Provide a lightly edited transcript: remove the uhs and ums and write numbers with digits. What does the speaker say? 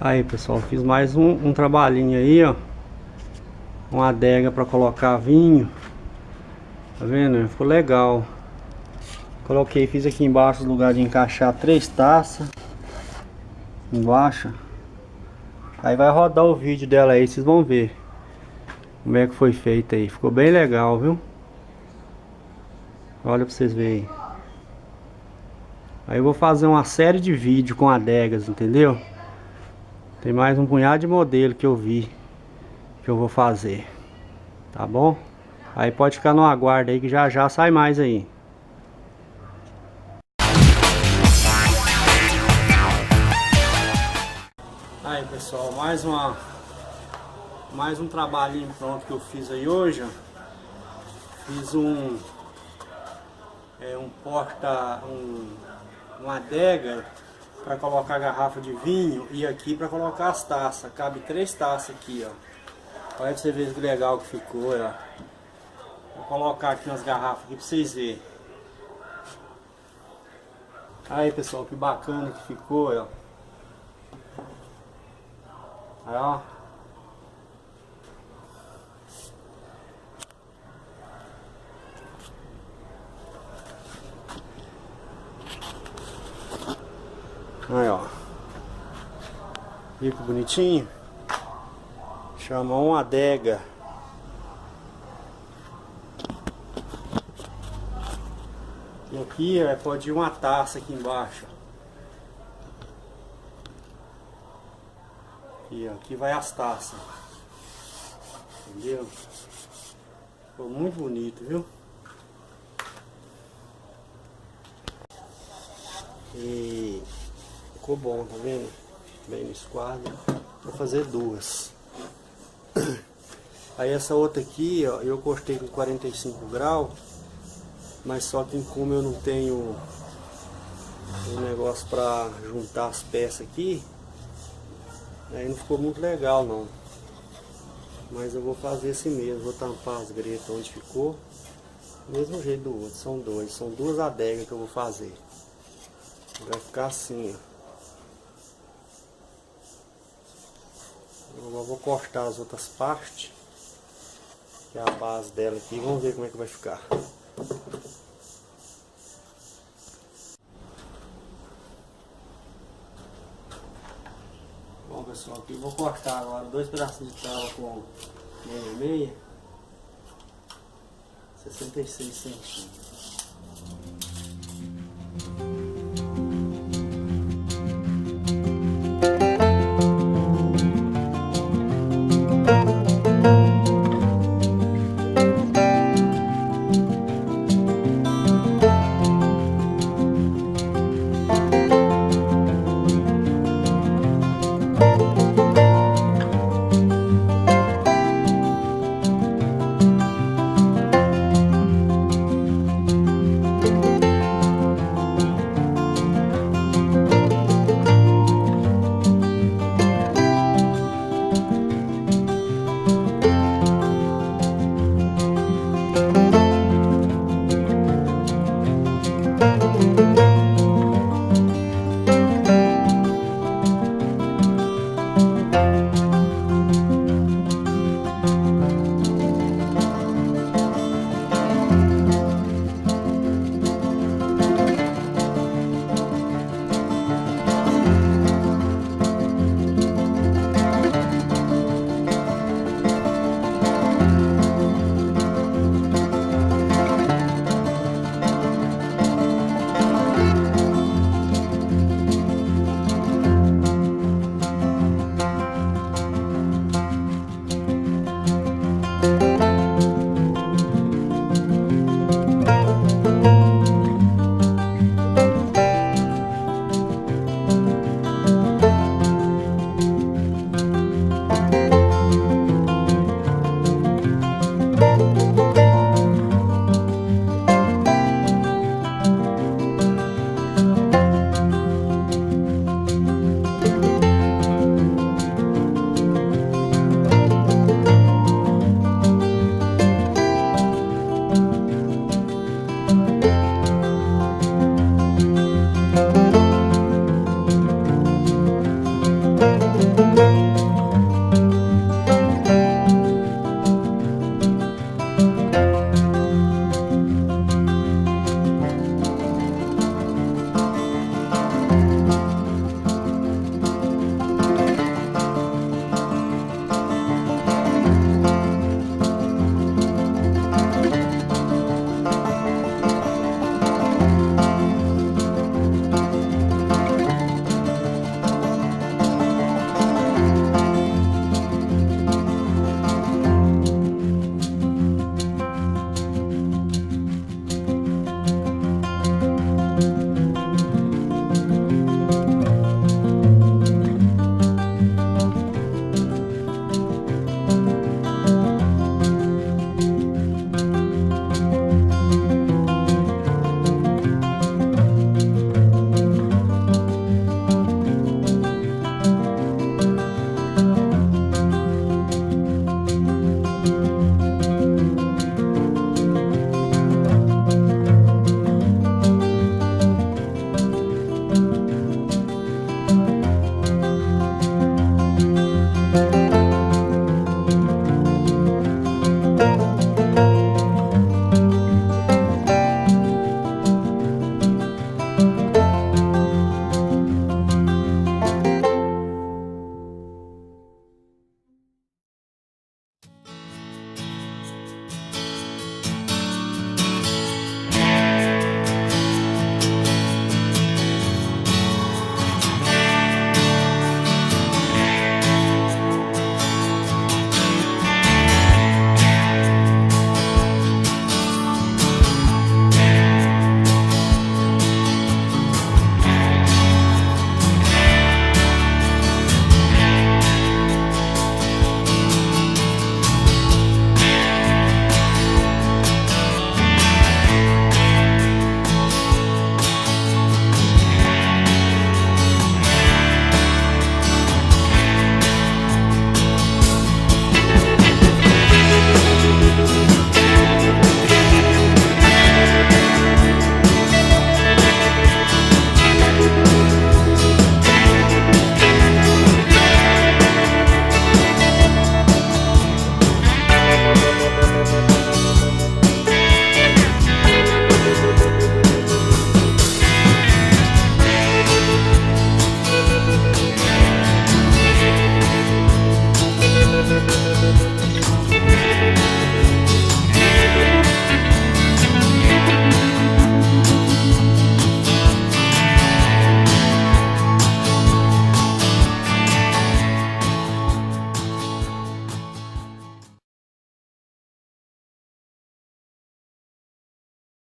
Aí pessoal, fiz mais um trabalhinho aí, ó. Uma adega para colocar vinho. Tá vendo? Ficou legal. Coloquei, fiz aqui embaixo o lugar de encaixar 3 taças. Embaixo. Aí vai rodar o vídeo dela aí, vocês vão ver como é que foi feito aí. Ficou bem legal, viu? Olha pra vocês verem. Aí eu vou fazer uma série de vídeos com adegas, entendeu? Tem mais um punhado de modelo que eu vi, que eu vou fazer. Tá bom? Aí pode ficar no aguardo aí que já já sai mais aí. Aí pessoal, mais um trabalhinho pronto que eu fiz aí hoje, ó. Fiz uma adega para colocar a garrafa de vinho e aqui para colocar as taças. Cabe 3 taças aqui, ó. Olha pra você ver que legal que ficou, ó. Vou colocar aqui umas garrafas aqui pra vocês verem. Aí pessoal, que bacana que ficou, ó. Aí, ó. Aí, ó. Fica bonitinho. Chama uma adega. E aqui pode ir uma taça aqui embaixo. Aqui, ó, aqui vai as taças. Entendeu? Ficou muito bonito, viu? E ficou bom, tá vendo? Bem no esquadro. Vou fazer 2. Aí essa outra aqui, ó, eu cortei com 45 graus. Mas só que como eu não tenho um negócio pra juntar as peças aqui, aí não ficou muito legal não. Mas eu vou fazer assim mesmo, vou tampar as gretas onde ficou. Do mesmo jeito do outro, são 2 adegas que eu vou fazer. Vai ficar assim, ó. Eu vou cortar as outras partes, que é a base dela aqui, vamos ver como é que vai ficar. Bom pessoal, aqui eu vou cortar agora 2 pedacinhos de tábua com 66, 66 centímetros.